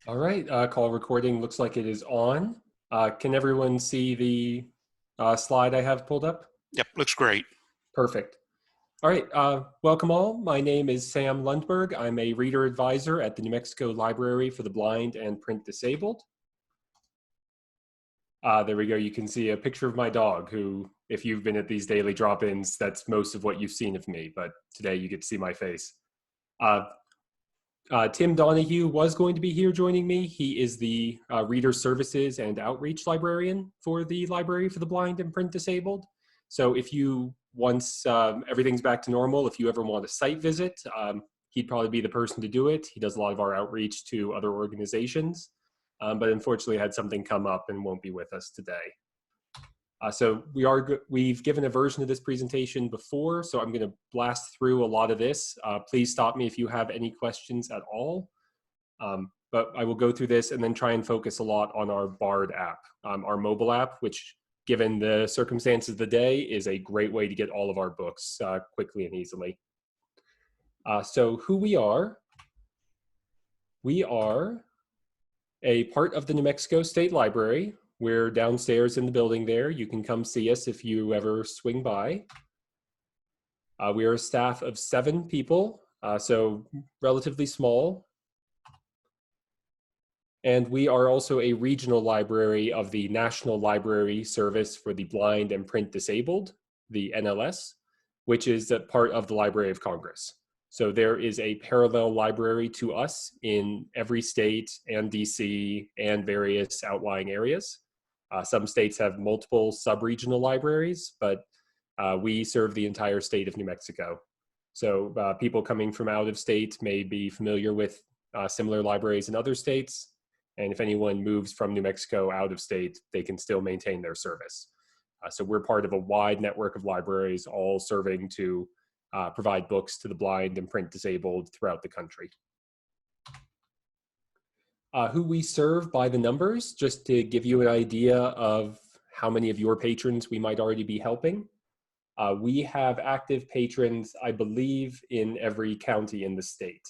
All right, call recording looks like it is on. Can everyone see the slide I have pulled up? Yep, looks great. Perfect. All right, welcome all. My name is Sam Lundberg. I'm a reader advisor at the New Mexico Library for the Blind and Print Disabled. There we go. You can see a picture of my dog who, if you've been at these daily drop-ins, that's most of what you've seen of me, but today you get to see my face. Uh, Tim Donahue was going to be here joining me. He is the Reader Services and Outreach Librarian for the Library for the Blind and Print Disabled. So if you, once everything's back to normal, if you ever want a site visit, he'd probably be the person to do it. He does a lot of our outreach to other organizations, but unfortunately had something come up and won't be with us today. So we've given a version of this presentation before, so I'm going to blast through a lot of this. Please stop me if you have any questions at all. But I will go through this and then try and focus a lot on our BARD app, our mobile app, which given the circumstances of the day is a great way to get all of our books quickly and easily. So who we are a part of the New Mexico State Library. We're downstairs in the building there. You can come see us if you ever swing by. We are a staff of 7 people, so relatively small. And we are also a regional library of the National Library Service for the Blind and Print Disabled, the NLS, which is a part of the Library of Congress. So there is a parallel library to us in every state and DC and various outlying areas. Some states have multiple sub-regional libraries, but we serve the entire state of New Mexico. So people coming from out of state may be familiar with similar libraries in other states. And if anyone moves from New Mexico out of state, they can still maintain their service. So we're part of a wide network of libraries, all serving to provide books to the blind and print disabled throughout the country. Who we serve by the numbers, just to give you an idea of how many of your patrons we might already be helping. We have active patrons, I believe, in every county in the state.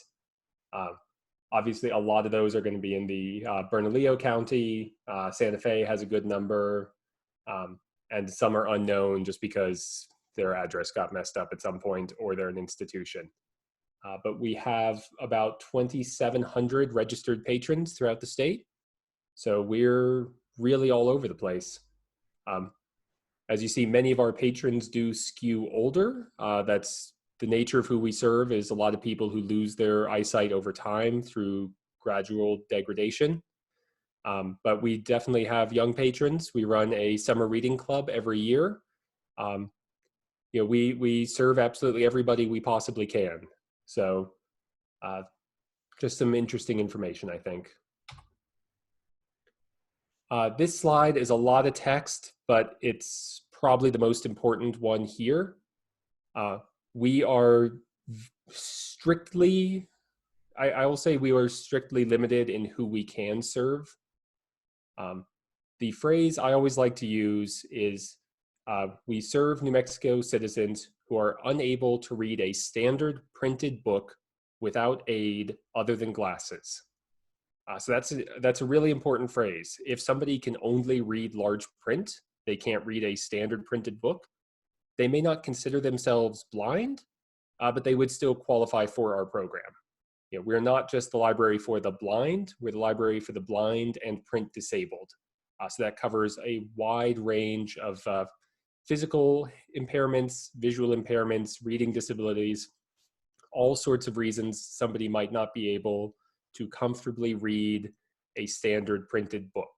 Obviously, a lot of those are going to be in the Bernalillo County. Santa Fe has a good number, and some are unknown just because their address got messed up at some point or they're an institution. But we have about 2,700 registered patrons throughout the state. So we're really all over the place. As you see, many of our patrons do skew older. That's the nature of who we serve, is a lot of people who lose their eyesight over time through gradual degradation. But we definitely have young patrons. We run a summer reading club every year. We serve absolutely everybody we possibly can. So just some interesting information, I think. This slide is a lot of text, but it's probably the most important one here. We are strictly, I will say we are strictly limited in who we can serve. The phrase I always like to use is, we serve New Mexico citizens who are unable to read a standard printed book without aid other than glasses. So that's a really important phrase. If somebody can only read large print, they can't read a standard printed book, they may not consider themselves blind, but they would still qualify for our program. We're not just the library for the blind, we're the library for the blind and print disabled. So that covers a wide range of physical impairments, visual impairments, reading disabilities, all sorts of reasons somebody might not be able to comfortably read a standard printed book.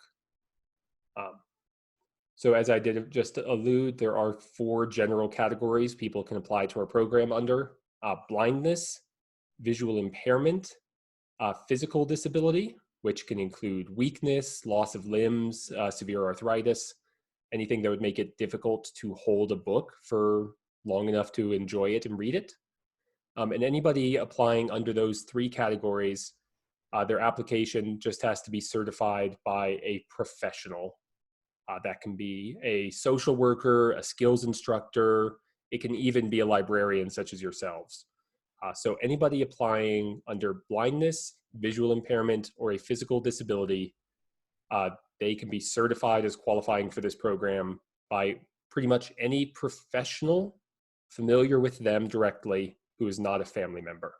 So as I did just allude, there are 4 general categories people can apply to our program under: blindness, visual impairment, physical disability, which can include weakness, loss of limbs, severe arthritis, anything that would make it difficult to hold a book for long enough to enjoy it and read it. And anybody applying under those 3 categories, their application just has to be certified by a professional. That can be a social worker, a skills instructor. It can even be a librarian such as yourselves. So anybody applying under blindness, visual impairment, or a physical disability, they can be certified as qualifying for this program by pretty much any professional familiar with them directly who is not a family member.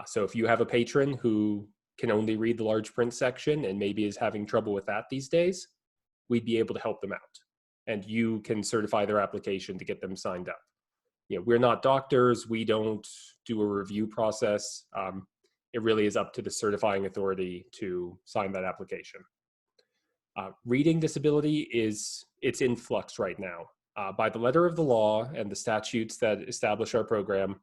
So if you have a patron who can only read the large print section and maybe is having trouble with that these days, we'd be able to help them out. And you can certify their application to get them signed up. We're not doctors. We don't do a review process. It really is up to the certifying authority to sign that application. Reading disability it's in flux right now. By the letter of the law and the statutes that establish our program,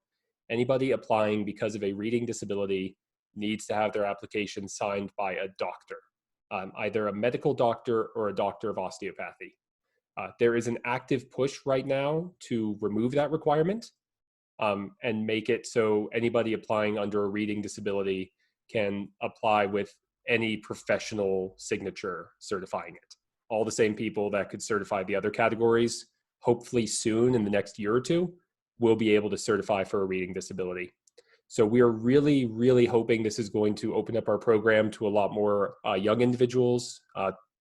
anybody applying because of a reading disability needs to have their application signed by a doctor, either a medical doctor or a doctor of osteopathy. There is an active push right now to remove that requirement and make it so anybody applying under a reading disability can apply with any professional signature certifying it. All the same people that could certify the other categories, hopefully soon in the next year or two, will be able to certify for a reading disability. So we are really, really hoping this is going to open up our program to a lot more young individuals,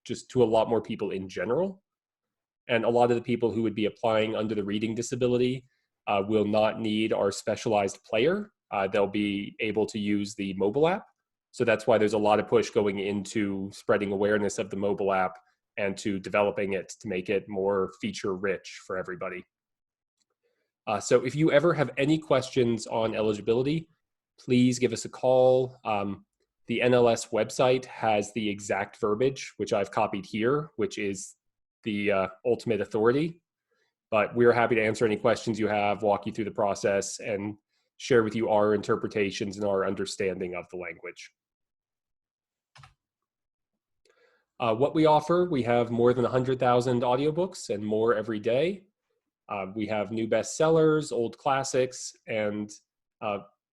just to a lot more people in general. And a lot of the people who would be applying under the reading disability will not need our specialized player. They'll be able to use the mobile app. So that's why there's a lot of push going into spreading awareness of the mobile app and to developing it to make it more feature rich for everybody. So if you ever have any questions on eligibility, please give us a call. The NLS website has the exact verbiage, which I've copied here, which is the ultimate authority. But we're happy to answer any questions you have, walk you through the process, and share with you our interpretations and our understanding of the language. What we offer, we have more than 100,000 audiobooks and more every day. We have new bestsellers, old classics, and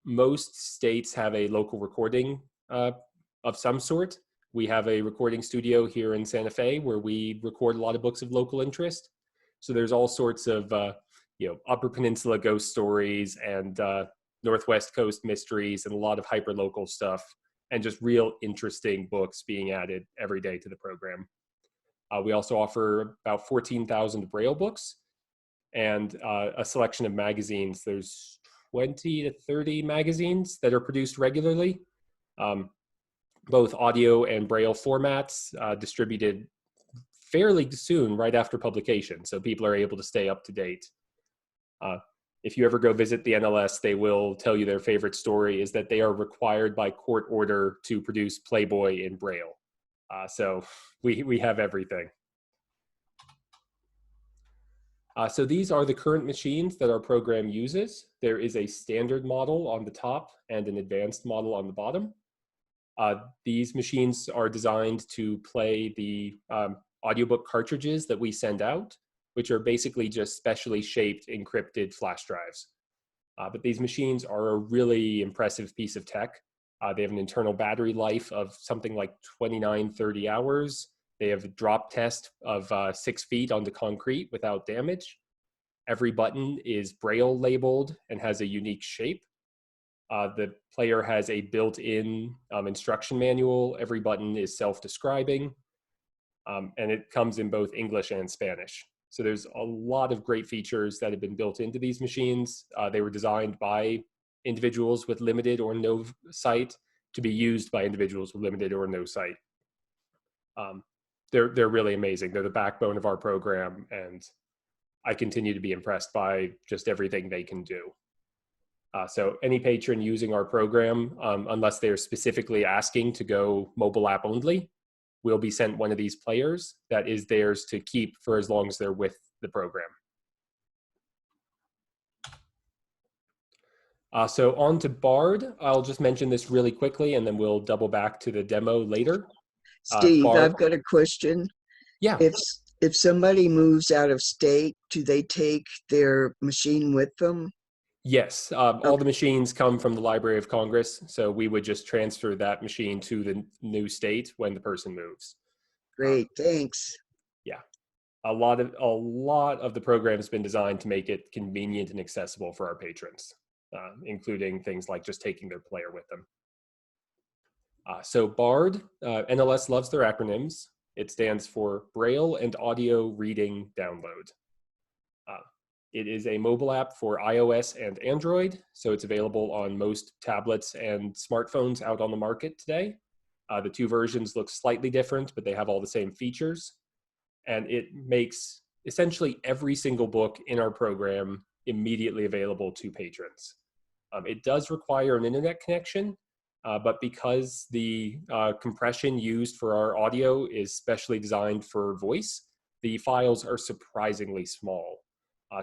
most states have a local recording of some sort. We have a recording studio here in Santa Fe where we record a lot of books of local interest. So there's all sorts of Upper Peninsula ghost stories and Northwest Coast mysteries and a lot of hyper-local stuff and just real interesting books being added every day to the program. We also offer about 14,000 Braille books and a selection of magazines. There's 20 to 30 magazines that are produced regularly, both audio and Braille formats, distributed fairly soon right after publication, so people are able to stay up to date. If you ever go visit the NLS, they will tell you their favorite story is that they are required by court order to produce Playboy in Braille. So we have everything. So these are the current machines that our program uses. There is a standard model on the top and an advanced model on the bottom. These machines are designed to play the audiobook cartridges that we send out, which are basically just specially shaped encrypted flash drives. But these machines are a really impressive piece of tech. They have an internal battery life of something like 29, 30 hours. They have a drop test of 6 feet onto concrete without damage. Every button is Braille labeled and has a unique shape. The player has a built-in instruction manual. Every button is self-describing. And it comes in both English and Spanish. So there's a lot of great features that have been built into these machines. They were designed by individuals with limited or no sight to be used by individuals with limited or no sight. They're really amazing. They're the backbone of our program, and I continue to be impressed by just everything they can do. So any patron using our program, unless they're specifically asking to go mobile app only, will be sent one of these players that is theirs to keep for as long as they're with the program. So on to Bard. I'll just mention this really quickly and then we'll double back to the demo later. Steve, Bard, I've got a question. yeah. If somebody moves out of state, do they take their machine with them? Yes, all the machines come from the Library of Congress, so we would just transfer that machine to the new state when the person moves. Great, thanks. Yeah, a lot of the program has been designed to make it convenient and accessible for our patrons. including things like just taking their player with them. So BARD, NLS loves their acronyms. It stands for Braille and Audio Reading Download. It is a mobile app for iOS and Android, so it's available on most tablets and smartphones out on the market today. The two versions look slightly different, but they have all the same features. And it makes essentially every single book in our program immediately available to patrons. It does require an internet connection, but because the compression used for our audio is specially designed for voice, the files are surprisingly small.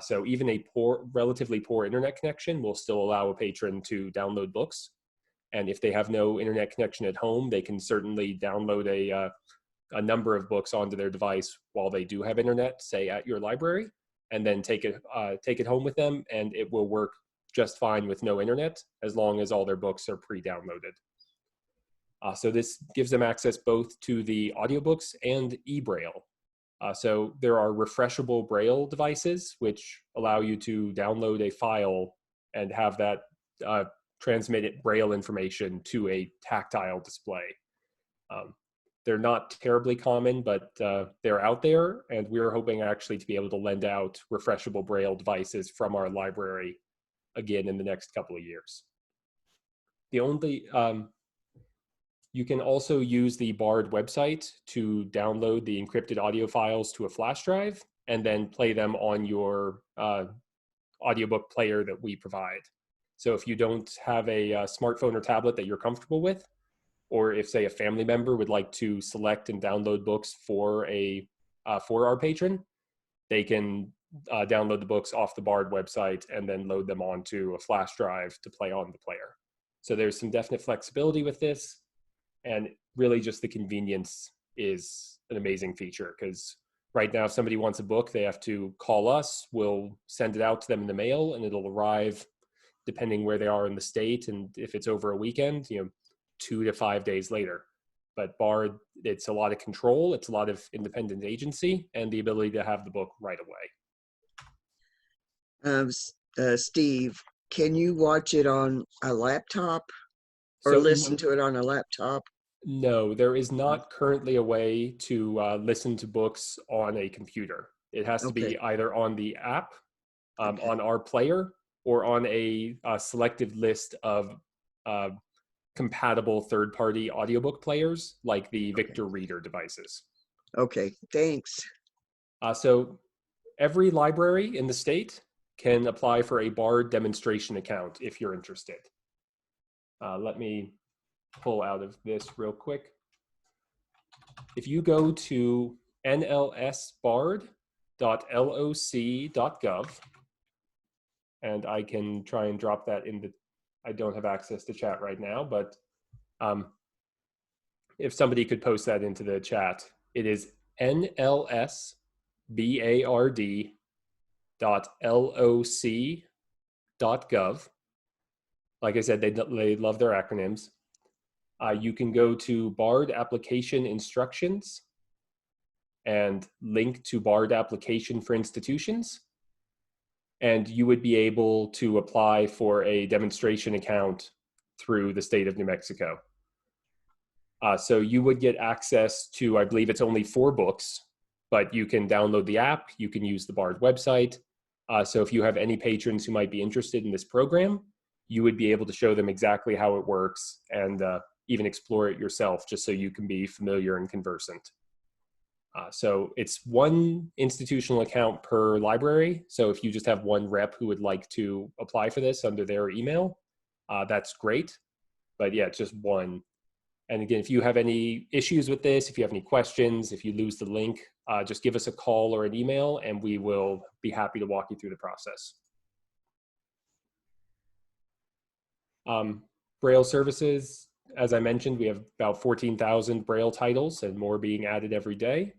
So even a relatively poor internet connection will still allow a patron to download books. And if they have no internet connection at home, they can certainly download a number of books onto their device while they do have internet, say at your library, and then take it home with them, and it will work just fine with no internet as long as all their books are pre-downloaded. So this gives them access both to the audiobooks and e-Braille. So there are refreshable Braille devices which allow you to download a file and have that transmit Braille information to a tactile display. They're not terribly common, but they're out there, and we're hoping actually to be able to lend out refreshable Braille devices from our library again in the next couple of years. You can also use the BARD website to download the encrypted audio files to a flash drive and then play them on your audiobook player that we provide. So if you don't have a smartphone or tablet that you're comfortable with, or if, say, a family member would like to select and download books for our patron, they can download the books off the BARD website and then load them onto a flash drive to play on the player. So there's some definite flexibility with this, and really just the convenience is an amazing feature, because right now if somebody wants a book, they have to call us, we'll send it out to them in the mail, and it'll arrive depending where they are in the state, and if it's over a weekend, 2 to 5 days later. But BARD, it's a lot of control, it's a lot of independent agency, and the ability to have the book right away. Steve, can you watch it on a laptop or So, listen to it on a laptop? No, there is not currently a way to listen to books on a computer. It has to be either on the app, on our player, or on a selected list of compatible third-party audiobook players like the Victor Reader devices. Okay, thanks. So every library in the state can apply for a BARD demonstration account if you're interested. Let me pull out of this real quick. If you go to nlsbard.loc.gov, and I can try and drop that in the, I don't have access to chat right now, but if somebody could post that into the chat, it is nlsbard.loc.gov. Like I said, they love their acronyms. You can go to BARD application instructions and link to BARD application for institutions, and you would be able to apply for a demonstration account through the state of New Mexico. So you would get access to, I believe it's only 4 books, but you can download the app, you can use the BARD website. So if you have any patrons who might be interested in this program, you would be able to show them exactly how it works and even explore it yourself, just so you can be familiar and conversant. So it's 1 institutional account per library. So if you just have 1 rep who would like to apply for this under their email, that's great. But yeah, it's just 1. And again, if you have any issues with this, if you have any questions, if you lose the link, just give us a call or an email, and we will be happy to walk you through the process. Braille services, as I mentioned, we have about 14,000 Braille titles and more being added every day.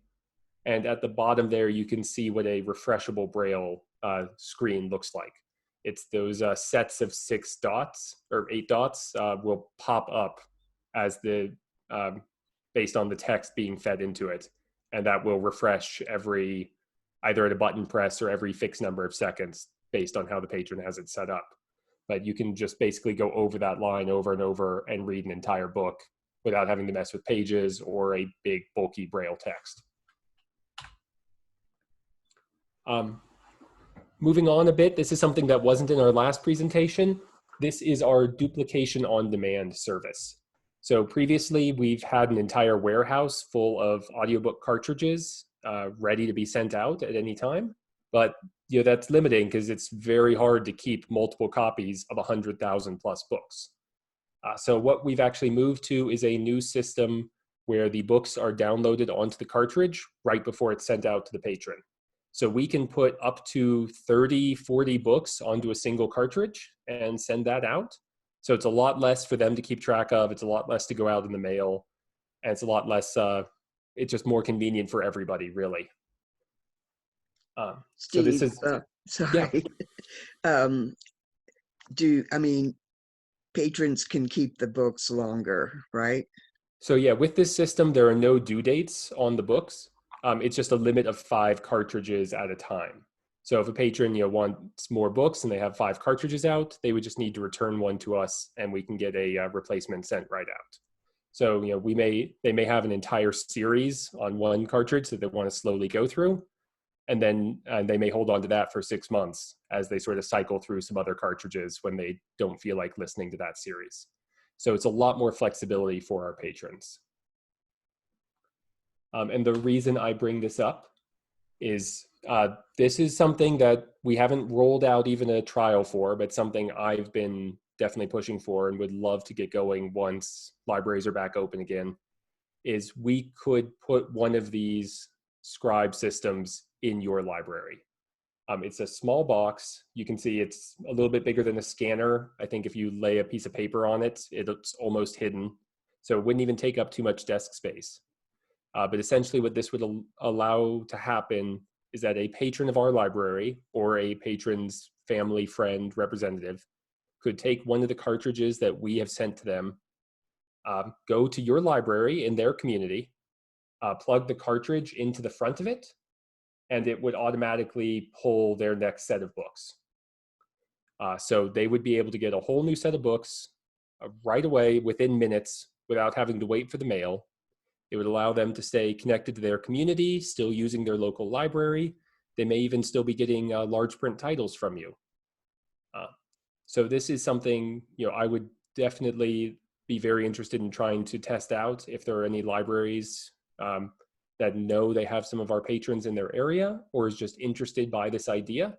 And at the bottom there, you can see what a refreshable Braille screen looks like. It's those sets of 6 dots or 8 dots will pop up as the based on the text being fed into it, and that will refresh either at a button press or every fixed number of seconds based on how the patron has it set up. but you can just basically go over that line over and over and read an entire book without having to mess with pages or a big bulky Braille text. Moving on a bit, this is something that wasn't in our last presentation. This is our duplication on demand service. So previously we've had an entire warehouse full of audiobook cartridges ready to be sent out at any time. But that's limiting because it's very hard to keep multiple copies of 100,000 plus books. So what we've actually moved to is a new system where the books are downloaded onto the cartridge right before it's sent out to the patron. So we can put up to 30, 40 books onto a single cartridge and send that out. So it's a lot less for them to keep track of. It's a lot less to go out in the mail. And it's a lot less, it's just more convenient for everybody, really. Steve, so this is, sorry. yeah. Patrons can keep the books longer, right? So yeah, with this system, there are no due dates on the books. It's just a limit of 5 cartridges at a time. So if a patron wants more books and they have 5 cartridges out, they would just need to return one to us and we can get a replacement sent right out. So they may have an entire series on one cartridge that they want to slowly go through, and then they may hold on to that for 6 months as they sort of cycle through some other cartridges when they don't feel like listening to that series. So it's a lot more flexibility for our patrons. And the reason I bring this up is this is something that we haven't rolled out even a trial for, but something I've been definitely pushing for and would love to get going once libraries are back open again, is we could put one of these scribe systems in your library. It's a small box. You can see it's a little bit bigger than a scanner. I think if you lay a piece of paper on it, it's almost hidden. So it wouldn't even take up too much desk space. But essentially what this would allow to happen is that a patron of our library or a patron's family, friend, representative could take one of the cartridges that we have sent to them, go to your library in their community, plug the cartridge into the front of it, and it would automatically pull their next set of books. So they would be able to get a whole new set of books right away within minutes without having to wait for the mail. It would allow them to stay connected to their community, still using their local library. They may even still be getting large print titles from you. So this is something I would definitely be very interested in trying to test out if there are any libraries that know they have some of our patrons in their area or is just interested by this idea.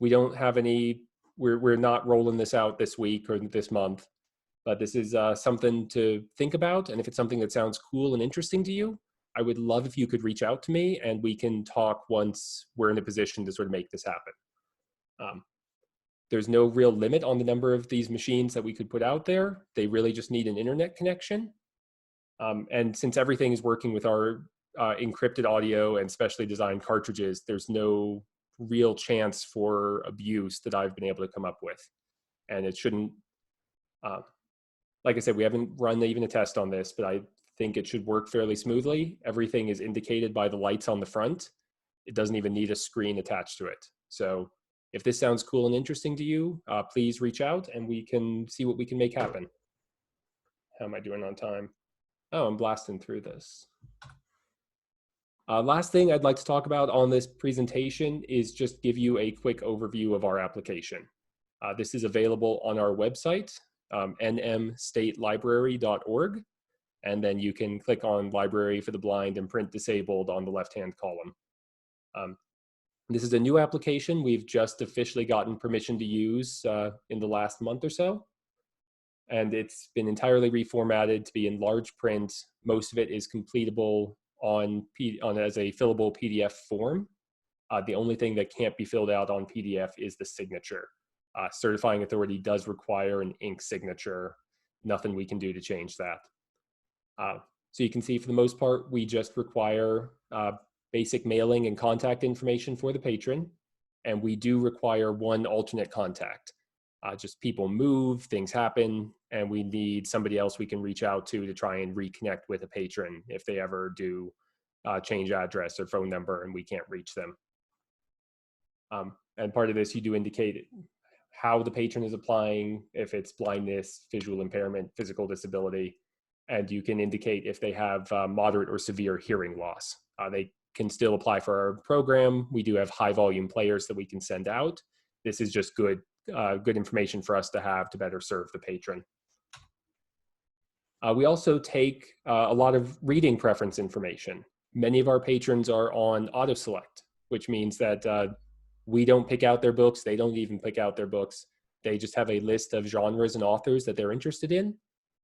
We don't have any, we're not rolling this out this week or this month, but this is something to think about. And if it's something that sounds cool and interesting to you, I would love if you could reach out to me and we can talk once we're in a position to sort of make this happen. There's no real limit on the number of these machines that we could put out there. They really just need an internet connection. And since everything is working with our encrypted audio and specially designed cartridges, there's no real chance for abuse that I've been able to come up with. And it shouldn't, like I said, we haven't run even a test on this, but I think it should work fairly smoothly. Everything is indicated by the lights on the front. It doesn't even need a screen attached to it. So if this sounds cool and interesting to you, please reach out and we can see what we can make happen. How am I doing on time? Oh, I'm blasting through this. Last thing I'd like to talk about on this presentation is just give you a quick overview of our application. This is available on our website, nmstatelibrary.org, and then you can click on Library for the Blind and Print Disabled on the left-hand column. This is a new application we've just officially gotten permission to use in the last month or so. And it's been entirely reformatted to be in large print. Most of it is completable as a fillable PDF form. The only thing that can't be filled out on PDF is the signature. Certifying authority does require an ink signature. Nothing we can do to change that. So you can see for the most part, we just require basic mailing and contact information for the patron. And we do require one alternate contact. Just people move, things happen, and we need somebody else we can reach out to try and reconnect with a patron if they ever do change address or phone number and we can't reach them. And part of this, you do indicate how the patron is applying, if it's blindness, visual impairment, physical disability, and you can indicate if they have moderate or severe hearing loss. They can still apply for our program. We do have high volume players that we can send out. This is just good information for us to have to better serve the patron. We also take a lot of reading preference information. Many of our patrons are on auto select, which means that we don't pick out their books. They don't even pick out their books. They just have a list of genres and authors that they're interested in,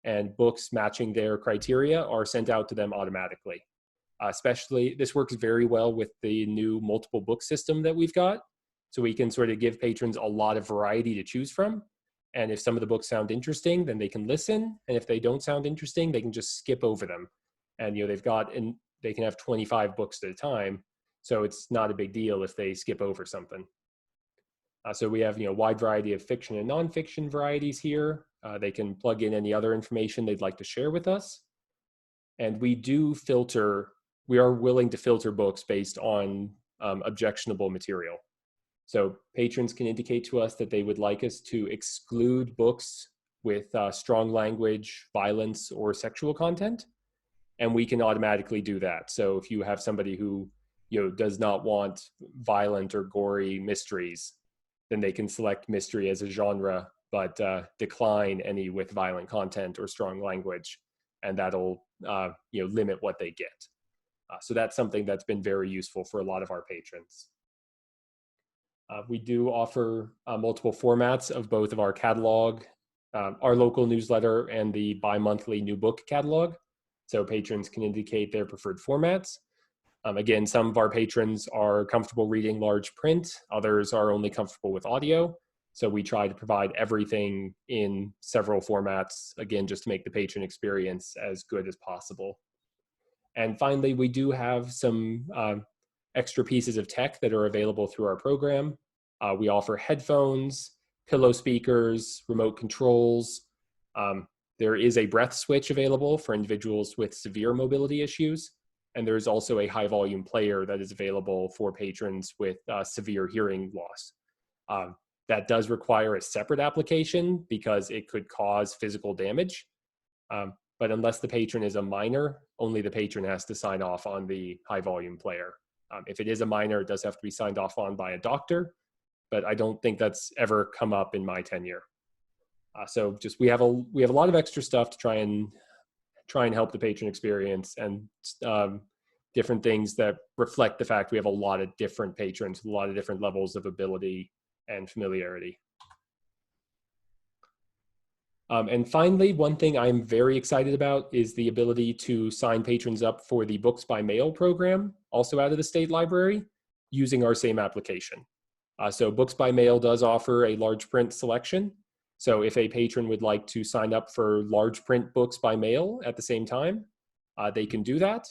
and books matching their criteria are sent out to them automatically. Especially, this works very well with the new multiple book system that we've got. So we can sort of give patrons a lot of variety to choose from. And if some of the books sound interesting, then they can listen. And if they don't sound interesting, they can just skip over them. And they can have 25 books at a time. So it's not a big deal if they skip over something. So we have a wide variety of fiction and nonfiction varieties here. They can plug in any other information they'd like to share with us. And we are willing to filter books based on objectionable material. So patrons can indicate to us that they would like us to exclude books with strong language, violence, or sexual content, and we can automatically do that. So if you have somebody who does not want violent or gory mysteries, then they can select mystery as a genre, but decline any with violent content or strong language, and that'll limit what they get. So that's something that's been very useful for a lot of our patrons. We do offer multiple formats of both of our catalog, our local newsletter, and the bi-monthly new book catalog. So patrons can indicate their preferred formats. Again, some of our patrons are comfortable reading large print, others are only comfortable with audio. So we try to provide everything in several formats, again, just to make the patron experience as good as possible. And finally, we do have some extra pieces of tech that are available through our program. We offer headphones, pillow speakers, remote controls. There is a breath switch available for individuals with severe mobility issues. And there's also a high volume player that is available for patrons with severe hearing loss. That does require a separate application because it could cause physical damage. But unless the patron is a minor, only the patron has to sign off on the high volume player. If it is a minor, it does have to be signed off on by a doctor, but I don't think that's ever come up in my tenure. So just we have a lot of extra stuff to try and help the patron experience, and different things that reflect the fact we have a lot of different patrons, a lot of different levels of ability and familiarity. And finally, one thing I'm very excited about is the ability to sign patrons up for the Books by Mail program, also out of the State Library, using our same application. So Books by Mail does offer a large print selection. So if a patron would like to sign up for large print books by mail at the same time, they can do that.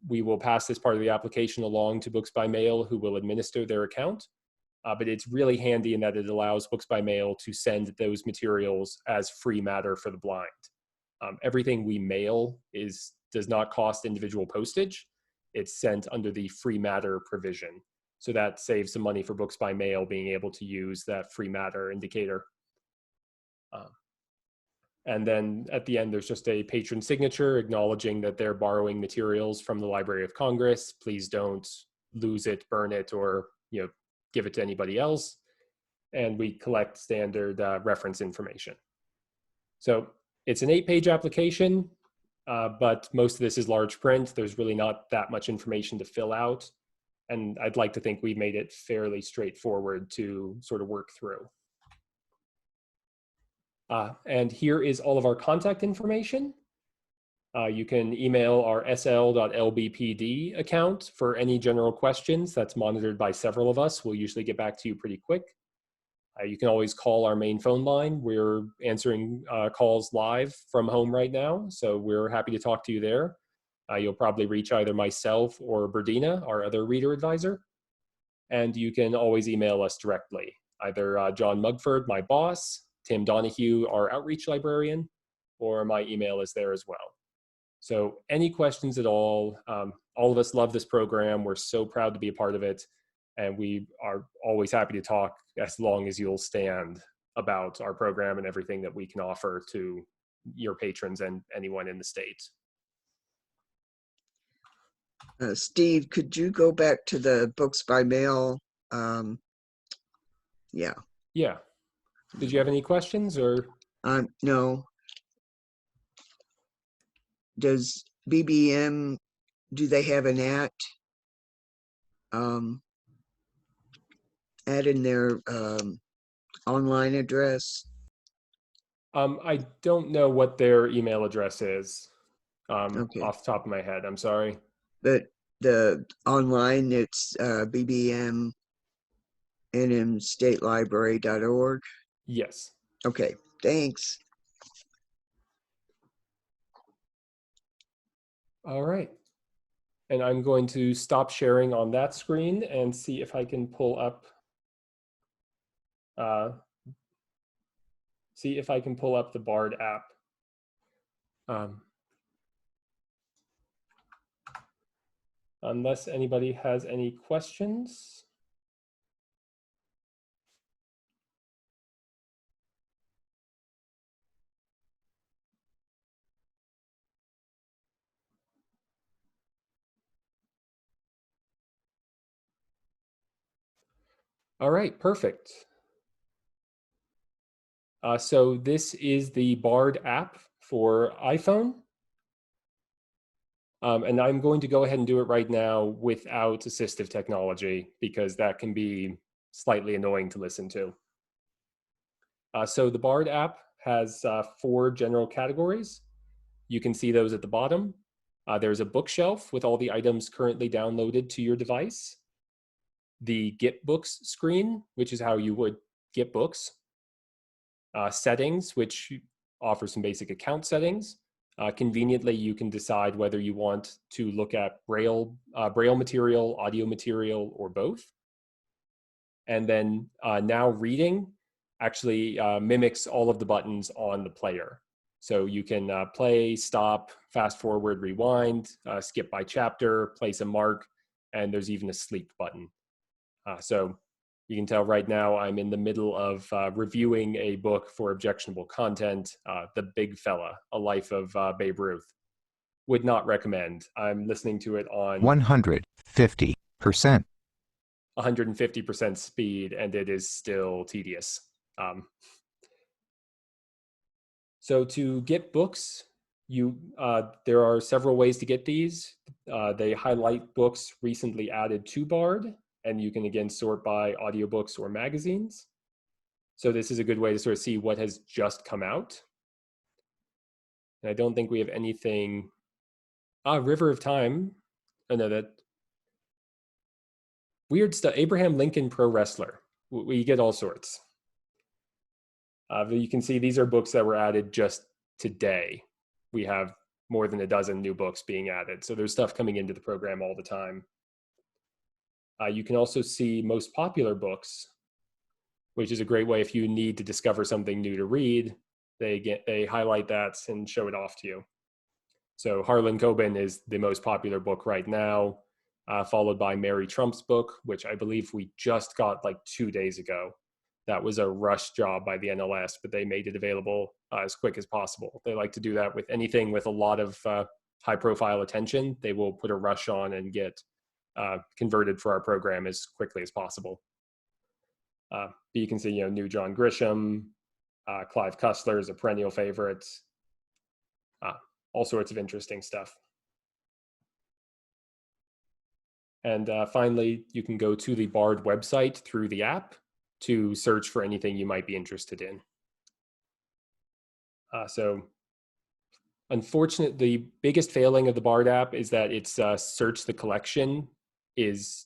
We will pass this part of the application along to Books by Mail, who will administer their account. But it's really handy in that it allows Books by Mail to send those materials as free matter for the blind. Everything we mail does not cost individual postage. It's sent under the free matter provision. So that saves some money for Books by Mail being able to use that free matter indicator. And then at the end, there's just a patron signature acknowledging that they're borrowing materials from the Library of Congress. Please don't lose it, burn it, or give it to anybody else. And we collect standard reference information. So it's an 8-page application, but most of this is large print. There's really not that much information to fill out. And I'd like to think we've made it fairly straightforward to sort of work through. And here is all of our contact information. You can email our sl.lbpd account for any general questions. That's monitored by several of us. We'll usually get back to you pretty quick. You can always call our main phone line. We're answering calls live from home right now, so we're happy to talk to you there. You'll probably reach either myself or Berdina, our other reader advisor. And you can always email us directly, either John Mugford, my boss, Tim Donahue, our outreach librarian, or my email is there as well. So any questions at all of us love this program. We're so proud to be a part of it. And we are always happy to talk as long as you'll stand about our program and everything that we can offer to your patrons and anyone in the state. Steve, could you go back to the books by mail? Yeah. Yeah. Did you have any questions or? No. Does BBM, do they have an add in their online address? I don't know what their email address is Okay. off the top of my head. I'm sorry. But the online, it's bbm.nmstatelibrary.org. Yes. Okay, thanks. All right. And I'm going to stop sharing on that screen and see if I can pull up the Bard app. Unless anybody has any questions. All right, perfect. So this is the Bard app for iPhone. And I'm going to go ahead and do it right now without assistive technology because that can be slightly annoying to listen to. So the Bard app has 4 general categories. You can see those at the bottom. There's a bookshelf with all the items currently downloaded to your device. The Get Books screen, which is how you would get books. Settings, which offers some basic account settings. Conveniently, you can decide whether you want to look at Braille material, audio material, or both. And then Now Reading actually mimics all of the buttons on the player. So you can play, stop, fast forward, rewind, skip by chapter, place a mark, and there's even a sleep button. So you can tell right now I'm in the middle of reviewing a book for objectionable content, The Big Fella, A Life of Babe Ruth. Would not recommend. I'm listening to it on 150%. 150% speed, and it is still tedious. So to get books, there are several ways to get these. They highlight books recently added to Bard, and you can again sort by audiobooks or magazines. So this is a good way to sort of see what has just come out. And I don't think we have anything. River of Time. Oh no, that weird stuff. Abraham Lincoln Pro Wrestler. We get all sorts. But you can see these are books that were added just today. We have more than a dozen new books being added. So there's stuff coming into the program all the time. You can also see most popular books, which is a great way if you need to discover something new to read. They highlight that and show it off to you. So Harlan Coben is the most popular book right now, followed by Mary Trump's book, which I believe we just got like 2 days ago. That was a rush job by the NLS, but they made it available as quick as possible. They like to do that with anything with a lot of high profile attention. They will put a rush on and get converted for our program as quickly as possible. But you can see, new John Grisham, Clive Cussler is a perennial favorite, all sorts of interesting stuff. And finally, you can go to the Bard website through the app to search for anything you might be interested in. So unfortunately, the biggest failing of the Bard app is that its search the collection is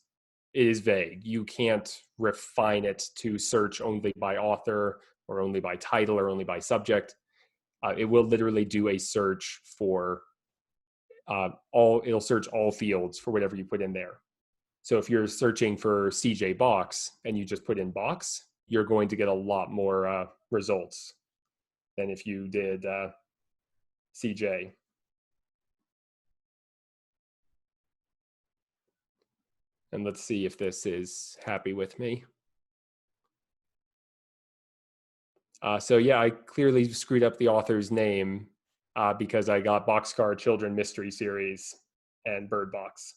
vague. You can't refine it to search only by author or only by title or only by subject. It will literally do a search for it'll search all fields for whatever you put in there. So if you're searching for CJ Box and you just put in box, you're going to get a lot more results than if you did CJ. And let's see if this is happy with me. So yeah, I clearly screwed up the author's name because I got Boxcar Children Mystery Series and Bird Box.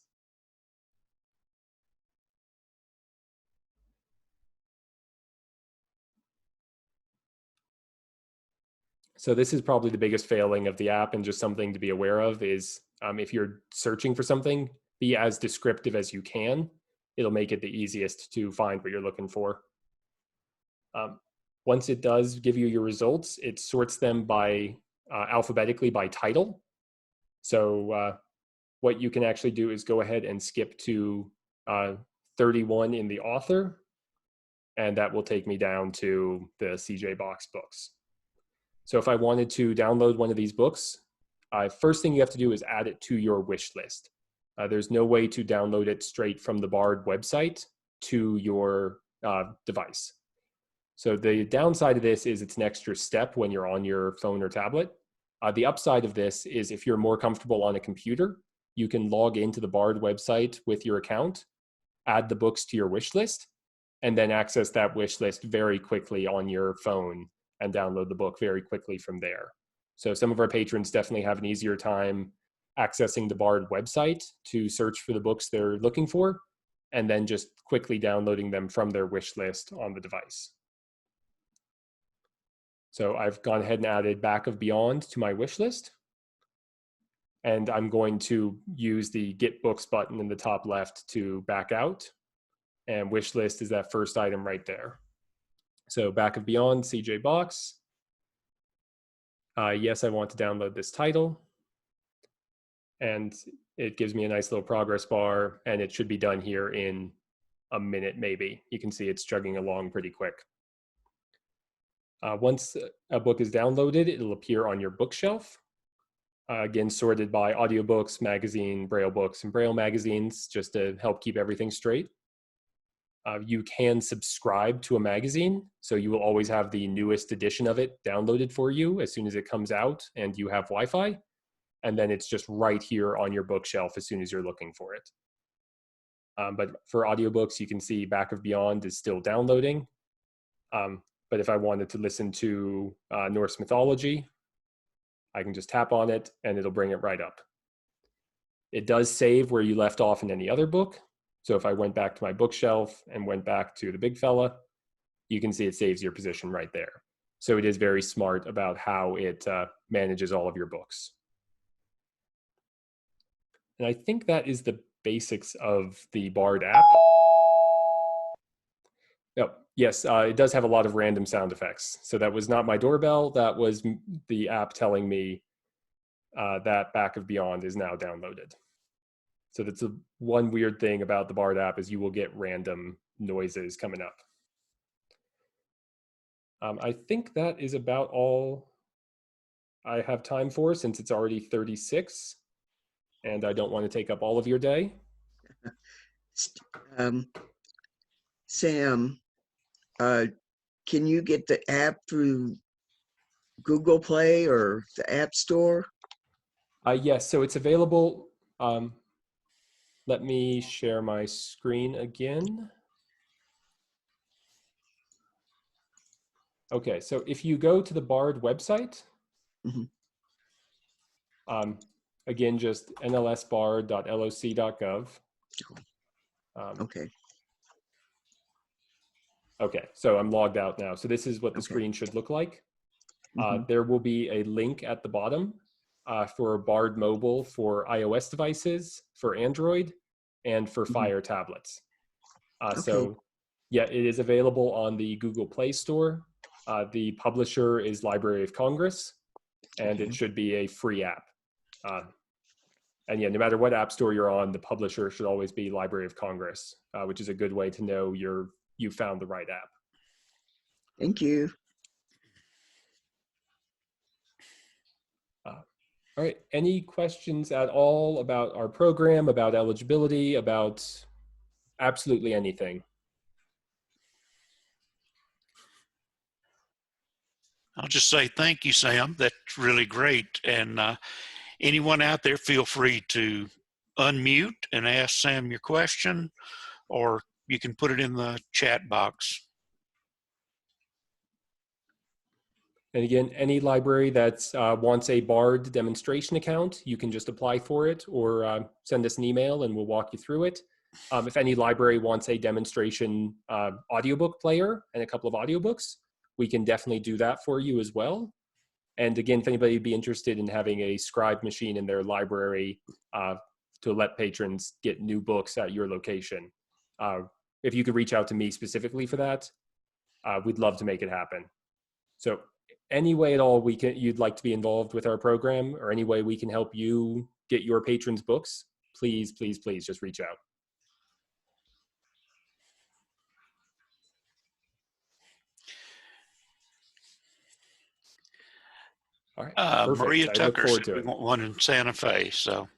So this is probably the biggest failing of the app, and just something to be aware of is if you're searching for something, be as descriptive as you can. It'll make it the easiest to find what you're looking for. Once it does give you your results, it sorts them by alphabetically by title. So what you can actually do is go ahead and skip to 31 in the author, and that will take me down to the CJ Box books. So if I wanted to download one of these books, first thing you have to do is add it to your wish list. There's no way to download it straight from the Bard website to your device. So the downside of this is it's an extra step when you're on your phone or tablet. The upside of this is if you're more comfortable on a computer, you can log into the Bard website with your account, add the books to your wish list, and then access that wish list very quickly on your phone and download the book very quickly from there. So some of our patrons definitely have an easier time accessing the Bard website to search for the books they're looking for, and then just quickly downloading them from their wish list on the device. So I've gone ahead and added Back of Beyond to my wish list. And I'm going to use the Get Books button in the top left to back out. And wish list is that first item right there. So Back of Beyond, CJ Box. Yes, I want to download this title. And it gives me a nice little progress bar, and it should be done here in a minute, maybe. You can see it's chugging along pretty quick. Once a book is downloaded, it'll appear on your bookshelf. Again, sorted by audiobooks, magazine, Braille books, and Braille magazines, just to help keep everything straight. You can subscribe to a magazine, so you will always have the newest edition of it downloaded for you as soon as it comes out and you have Wi-Fi. And then it's just right here on your bookshelf as soon as you're looking for it. But for audiobooks, you can see Back of Beyond is still downloading. But if I wanted to listen to Norse mythology, I can just tap on it and it'll bring it right up. It does save where you left off in any other book. So if I went back to my bookshelf and went back to the big fella, you can see it saves your position right there. So it is very smart about how it manages all of your books. And I think that is the basics of the Bard app. Oh, yes, it does have a lot of random sound effects. So that was not my doorbell. That was the app telling me that Back of Beyond is now downloaded. So that's one weird thing about the Bard app is you will get random noises coming up. I think that is about all I have time for since it's already 36 and I don't want to take up all of your day. Sam, can you get the app through Google Play or the App Store? Yes, so it's available. Let me share my screen again. Okay, so if you go to the Bard website, again, just nlsbard.loc.gov. Okay. Okay, so I'm logged out now. So this is what the screen should look like. There will be a link at the bottom for Bard Mobile for iOS devices, for Android, and for Fire tablets. So yeah, it is available on the Google Play Store. The publisher is Library of Congress, and it should be a free app. And yeah, no matter what app store you're on, the publisher should always be Library of Congress, which is a good way to know you found the right app. Thank you. All right, any questions at all about our program, about eligibility, about absolutely anything? I'll just say thank you, Sam. That's really great. And anyone out there, feel free to unmute and ask Sam your question, or you can put it in the chat box. And again, any library that wants a BARD demonstration account, you can just apply for it or send us an email and we'll walk you through it. If any library wants a demonstration audiobook player and a couple of audiobooks, we can definitely do that for you as well. And again, if anybody would be interested in having a scribe machine in their library to let patrons get new books at your location, if you could reach out to me specifically for that, we'd love to make it happen. So any way at all you'd like to be involved with our program, or any way we can help you get your patrons books, please, please, please just reach out. All right, perfect. Maria I look Tucker forward said to we it. want one in Santa Fe. So,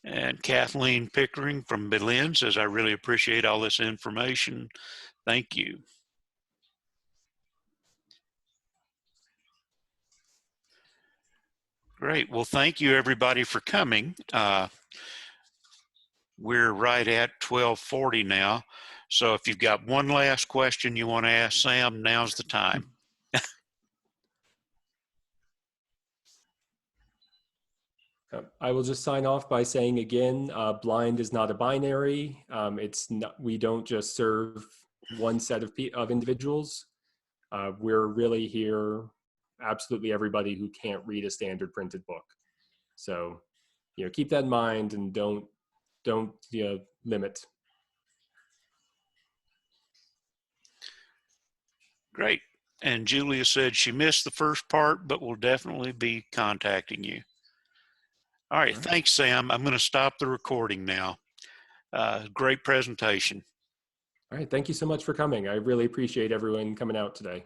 and Kathleen Pickering from Berlin says, I really appreciate all this information. Thank you. Great. Well, thank you everybody for coming. We're right at 12:40 now. So if you've got one last question you want to ask Sam, now's the time. I will just sign off by saying again, blind is not a binary. It's not, we don't just serve one set of individuals. We're really here, absolutely everybody who can't read a standard printed book. So, keep that in mind and don't limit. Great. And Julia said she missed the first part, but will definitely be contacting you. All right. Thanks, Sam. I'm going to stop the recording now. Great presentation. All right. Thank you so much for coming. I really appreciate everyone coming out today.